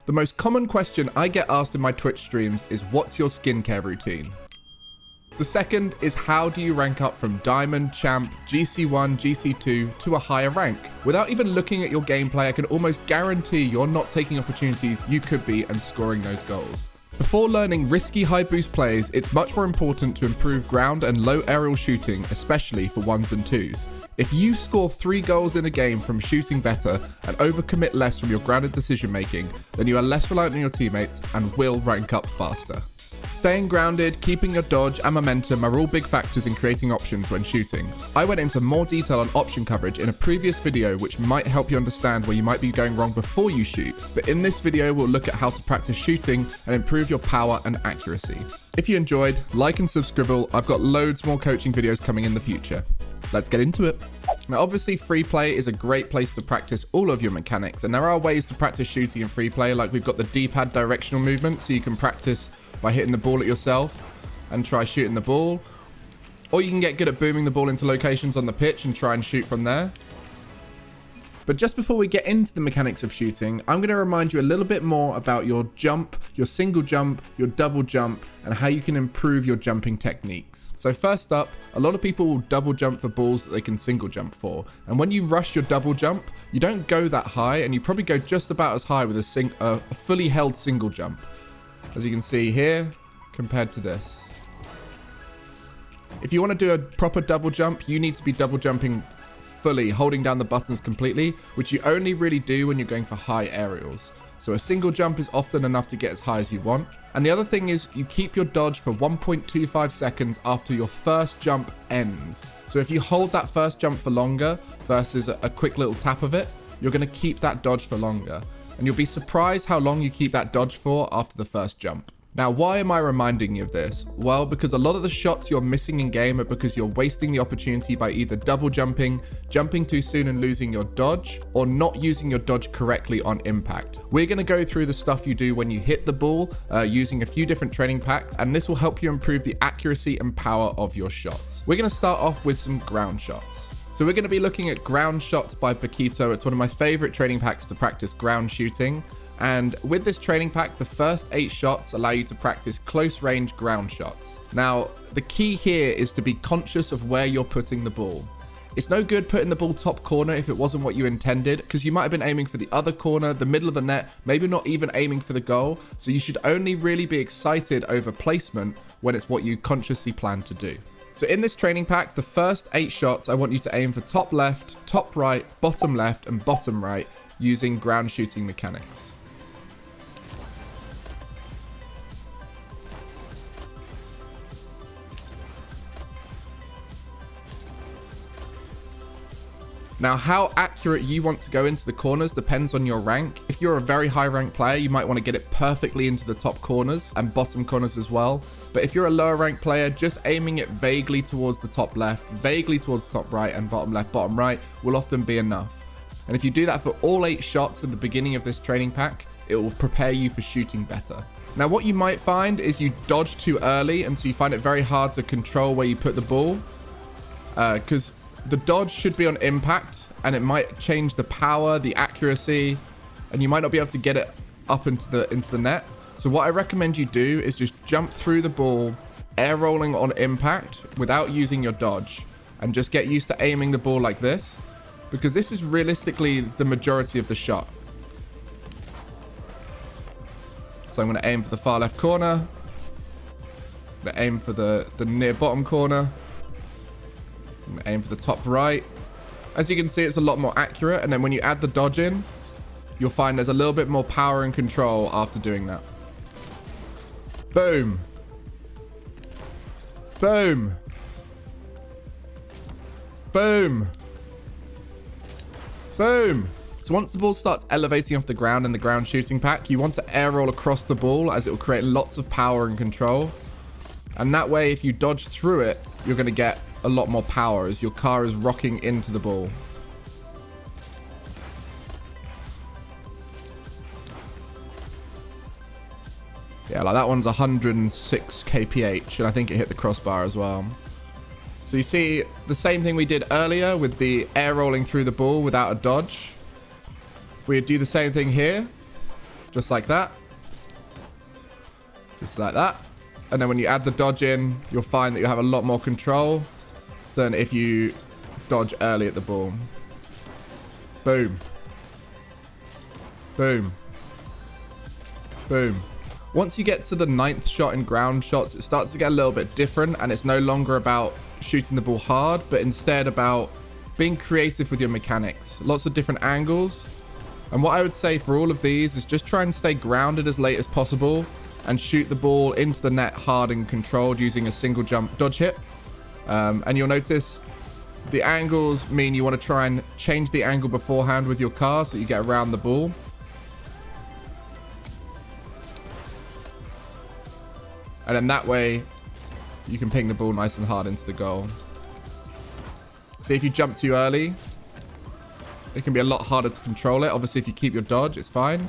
The most common question I get asked in my Twitch streams is, what's your skincare routine? The second is, how do you rank up from Diamond, Champ, GC1, GC2 to a higher rank? Without even looking at your gameplay, I can almost guarantee you're not taking opportunities you could be and scoring those goals. Before learning risky high boost plays, it's much more important to improve ground and low aerial shooting, especially for 1s and 2s. If you score 3 goals in a game from shooting better and overcommit less from your grounded decision making, then you are less reliant on your teammates and will rank up faster. Staying grounded, keeping your dodge and momentum are all big factors in creating options when shooting. I went into more detail on option coverage in a previous video which might help you understand where you might be going wrong before you shoot, but in this video we'll look at how to practice shooting and improve your power and accuracy. If you enjoyed, like and subscribe. I've got loads more coaching videos coming in the future. Let's get into it. Now obviously Freeplay is a great place to practice all of your mechanics, and there are ways to practice shooting in Freeplay, like we've got the D-pad directional movement, so you can practice by hitting the ball at yourself and try shooting the ball. Or you can get good at booming the ball into locations on the pitch and try and shoot from there. But just before we get into the mechanics of shooting, I'm going to remind you a little bit more about your jump, your single jump, your double jump, and how you can improve your jumping techniques. So first up, a lot of people will double jump for balls that they can single jump for. And when you rush your double jump, you don't go that high, and you probably go just about as high with a fully held single jump, as you can see here, compared to this. If you want to do a proper double jump, you need to be double jumping fully, holding down the buttons completely, which you only really do when you're going for high aerials. So a single jump is often enough to get as high as you want. And the other thing is, you keep your dodge for 1.25 seconds after your first jump ends. So if you hold that first jump for longer versus a quick little tap of it, you're going to keep that dodge for longer. And you'll be surprised how long you keep that dodge for after the first jump. Now, why am I reminding you of this? Well, because a lot of the shots you're missing in game are because you're wasting the opportunity by either double jumping, jumping too soon and losing your dodge, or not using your dodge correctly on impact. We're going to go through the stuff you do when you hit the ball using a few different training packs, and this will help you improve the accuracy and power of your shots. We're going to start off with some ground shots. So we're going to be looking at Ground Shots by Paquito. It's one of my favorite training packs to practice ground shooting. And with this training pack, the first 8 shots allow you to practice close range ground shots. Now, the key here is to be conscious of where you're putting the ball. It's no good putting the ball top corner if it wasn't what you intended, because you might have been aiming for the other corner, the middle of the net, maybe not even aiming for the goal. So you should only really be excited over placement when it's what you consciously plan to do. So in this training pack, the first 8 shots, I want you to aim for top left, top right, bottom left, and bottom right using ground shooting mechanics. Now, how accurate you want to go into the corners depends on your rank. If you're a very high rank player, you might want to get it perfectly into the top corners and bottom corners as well. But if you're a lower rank player, just aiming it vaguely towards the top left, vaguely towards the top right, and bottom left, bottom right will often be enough. And if you do that for all 8 shots at the beginning of this training pack, it will prepare you for shooting better. Now, what you might find is you dodge too early, and so you find it very hard to control where you put the ball, because the dodge should be on impact, and it might change the power, the accuracy, and you might not be able to get it up into the net. So what I recommend you do is just jump through the ball, air rolling on impact without using your dodge, and just get used to aiming the ball like this, because this is realistically the majority of the shot. So I'm going to aim for the far left corner. I'm going to aim for the near bottom corner. I'm going to aim for the top right. As you can see, it's a lot more accurate. And then when you add the dodge in, you'll find there's a little bit more power and control after doing that. Boom. Boom. Boom. Boom. So once the ball starts elevating off the ground in the ground shooting pack, you want to air roll across the ball, as it will create lots of power and control. And that way, if you dodge through it, you're going to get a lot more power as your car is rocking into the ball. Yeah, like that one's 106 kph, and I think it hit the crossbar as well. So you see the same thing we did earlier with the air rolling through the ball without a dodge. If we do the same thing here, Just like that. Just like that. And then when you add the dodge in, you'll find that you have a lot more control than if you dodge early at the ball. Boom. Boom. Boom. Once you get to the 9th shot in ground shots, it starts to get a little bit different, and it's no longer about shooting the ball hard, but instead about being creative with your mechanics. Lots of different angles. And what I would say for all of these is just try and stay grounded as late as possible and shoot the ball into the net hard and controlled using a single jump dodge hit. And you'll notice the angles mean you want to try and change the angle beforehand with your car so you get around the ball. And then that way you can ping the ball nice and hard into the goal. See, if you jump too early, it can be a lot harder to control it. Obviously, if you keep your dodge, it's fine.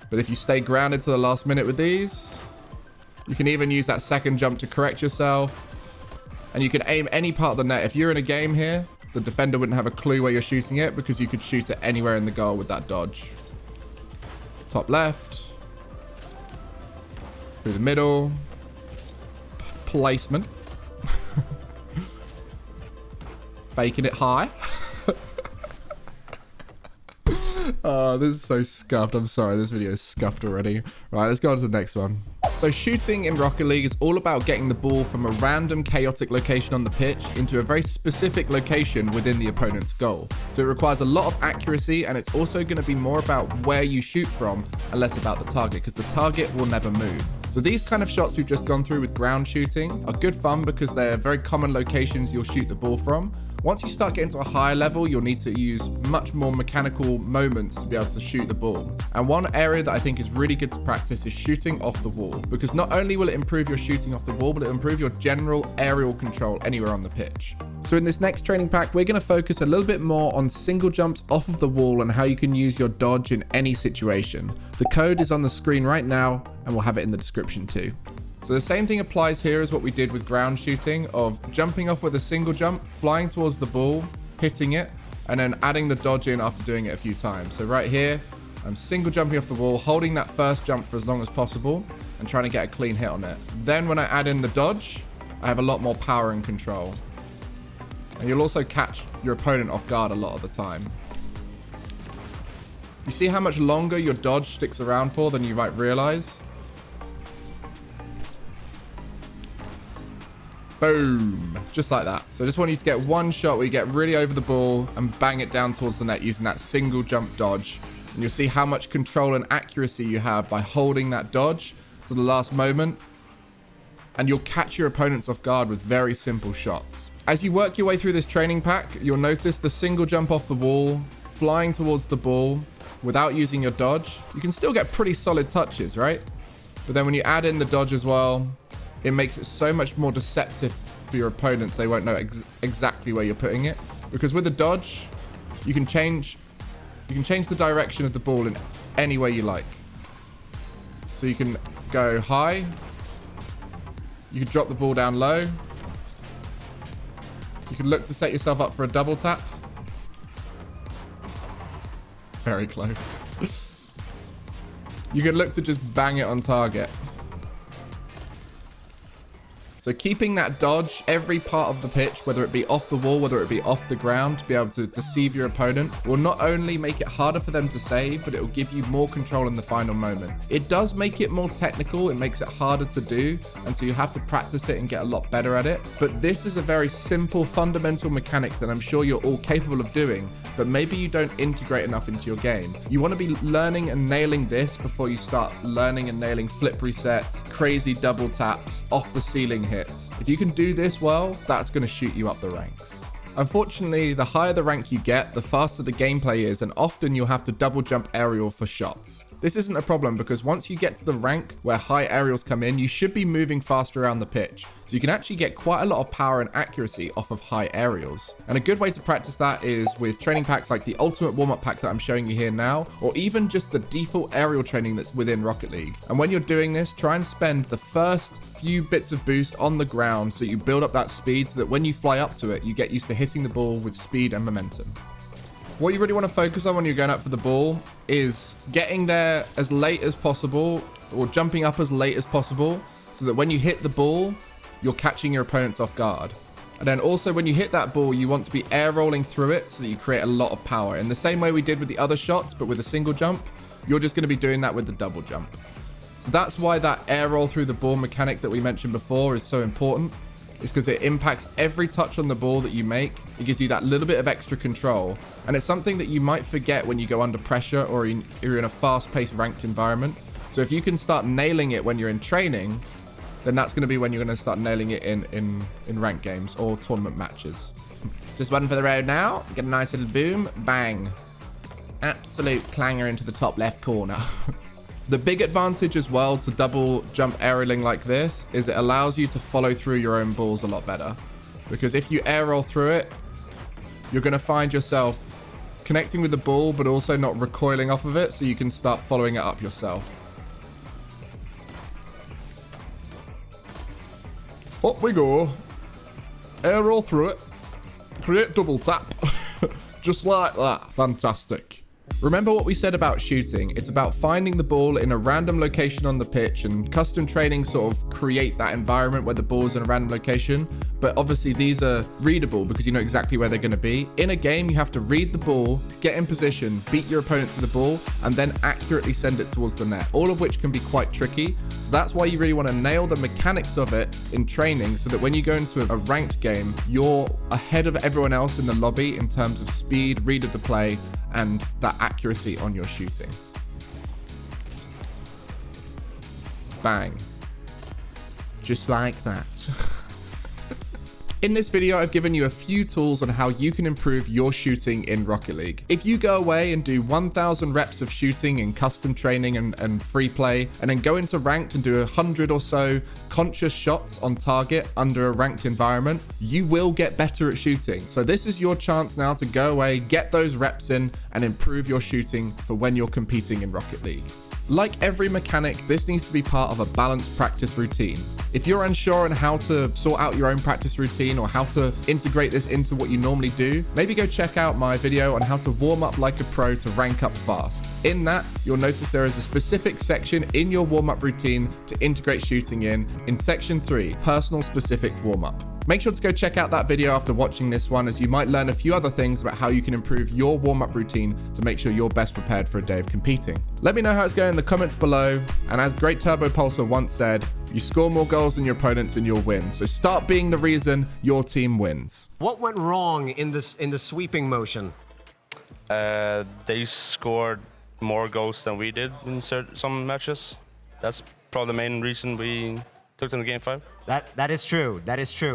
But if you stay grounded to the last minute with these, you can even use that second jump to correct yourself. And you can aim any part of the net. If you're in a game here, the defender wouldn't have a clue where you're shooting it because you could shoot it anywhere in the goal with that dodge. Top left. Through the middle. Placement. Faking it high. Oh, this is so scuffed. I'm sorry, this video is scuffed already. Right, let's go on to the next one. So shooting in Rocket League is all about getting the ball from a random chaotic location on the pitch into a very specific location within the opponent's goal. So it requires a lot of accuracy, and it's also going to be more about where you shoot from and less about the target, because the target will never move. So these kind of shots we've just gone through with ground shooting are good fun because they're very common locations you'll shoot the ball from. Once you start getting to a higher level, you'll need to use much more mechanical moments to be able to shoot the ball. And one area that I think is really good to practice is shooting off the wall, because not only will it improve your shooting off the wall, but it'll improve your general aerial control anywhere on the pitch. So in this next training pack, we're going to focus a little bit more on single jumps off of the wall and how you can use your dodge in any situation. The code is on the screen right now, and we'll have it in the description too. So the same thing applies here as what we did with ground shooting, of jumping off with a single jump, flying towards the ball, hitting it, and then adding the dodge in after doing it a few times. So right here, I'm single jumping off the wall, holding that first jump for as long as possible, and trying to get a clean hit on it. Then when I add in the dodge, I have a lot more power and control. And you'll also catch your opponent off guard a lot of the time. You see how much longer your dodge sticks around for than you might realize? Boom. Just like that. So I just want you to get one shot where you get really over the ball and bang it down towards the net using that single jump dodge. And you'll see how much control and accuracy you have by holding that dodge to the last moment. And you'll catch your opponents off guard with very simple shots. As you work your way through this training pack, you'll notice the single jump off the wall, flying towards the ball without using your dodge. You can still get pretty solid touches, right? But then when you add in the dodge as well, it makes it so much more deceptive for your opponents. They won't know exactly where you're putting it, because with the dodge, you can change the direction of the ball in any way you like. So you can go high, you can drop the ball down low, you can look to set yourself up for a double tap. Very close. You can look to just bang it on target. So keeping that dodge every part of the pitch, whether it be off the wall, whether it be off the ground, to be able to deceive your opponent, will not only make it harder for them to save, but it will give you more control in the final moment. It does make it more technical, it makes it harder to do, and so you have to practice it and get a lot better at it. But this is a very simple, fundamental mechanic that I'm sure you're all capable of doing, but maybe you don't integrate enough into your game. You want to be learning and nailing this before you start learning and nailing flip resets, crazy double taps, off the ceiling hits. If you can do this well, that's going to shoot you up the ranks. Unfortunately, the higher the rank you get, the faster the gameplay is, and often you'll have to double jump aerial for shots. This isn't a problem because once you get to the rank where high aerials come in, you should be moving faster around the pitch. So you can actually get quite a lot of power and accuracy off of high aerials. And a good way to practice that is with training packs like the Ultimate Warm-Up Pack that I'm showing you here now, or even just the default aerial training that's within Rocket League. And when you're doing this, try and spend the first few bits of boost on the ground so you build up that speed so that when you fly up to it, you get used to hitting the ball with speed and momentum. What you really want to focus on when you're going up for the ball is getting there as late as possible or jumping up as late as possible so that when you hit the ball, you're catching your opponents off guard. And then also when you hit that ball, you want to be air rolling through it so that you create a lot of power. In the same way we did with the other shots, but with a single jump, you're just going to be doing that with the double jump. So that's why that air roll through the ball mechanic that we mentioned before is so important. It's because it impacts every touch on the ball that you make. It gives you that little bit of extra control. And it's something that you might forget when you go under pressure or you're in a fast-paced ranked environment. So if you can start nailing it when you're in training, then that's going to be when you're going to start nailing it in ranked games or tournament matches. Just one for the road now. Get a nice little boom. Bang. Absolute clanger into the top left corner. The big advantage as well to double jump aerialing like this is it allows you to follow through your own balls a lot better. Because if you air roll through it, you're going to find yourself connecting with the ball, but also not recoiling off of it, so you can start following it up yourself. Up we go. Air roll through it. Create double tap. Just like that. Fantastic. Remember what we said about shooting. It's about finding the ball in a random location on the pitch, and custom training sort of create that environment where the ball's in a random location. But obviously these are readable because you know exactly where they're going to be. In a game, you have to read the ball, get in position, beat your opponent to the ball, and then accurately send it towards the net, all of which can be quite tricky. So that's why you really want to nail the mechanics of it in training so that when you go into a ranked game, you're ahead of everyone else in the lobby in terms of speed, read of the play, and that accuracy on your shooting. Bang. Just like that. In this video, I've given you a few tools on how you can improve your shooting in Rocket League. If you go away and do 1,000 reps of shooting in custom training and free play, and then go into ranked and do 100 or so conscious shots on target under a ranked environment, you will get better at shooting. So this is your chance now to go away, get those reps in, and improve your shooting for when you're competing in Rocket League. Like every mechanic, this needs to be part of a balanced practice routine. If you're unsure on how to sort out your own practice routine or how to integrate this into what you normally do, maybe go check out my video on how to warm up like a pro to rank up fast. In that, you'll notice there is a specific section in your warm-up routine to integrate shooting in section 3, personal specific warm-up. Make sure to go check out that video after watching this one, as you might learn a few other things about how you can improve your warm-up routine to make sure you're best prepared for a day of competing. Let me know how it's going in the comments below, and as Great Turbo Pulsar once said, you score more goals than your opponents and you'll win. So start being the reason your team wins. What went wrong in the sweeping motion? They scored more goals than we did in some matches. That's probably the main reason we took them to game 5. That is true. That is true.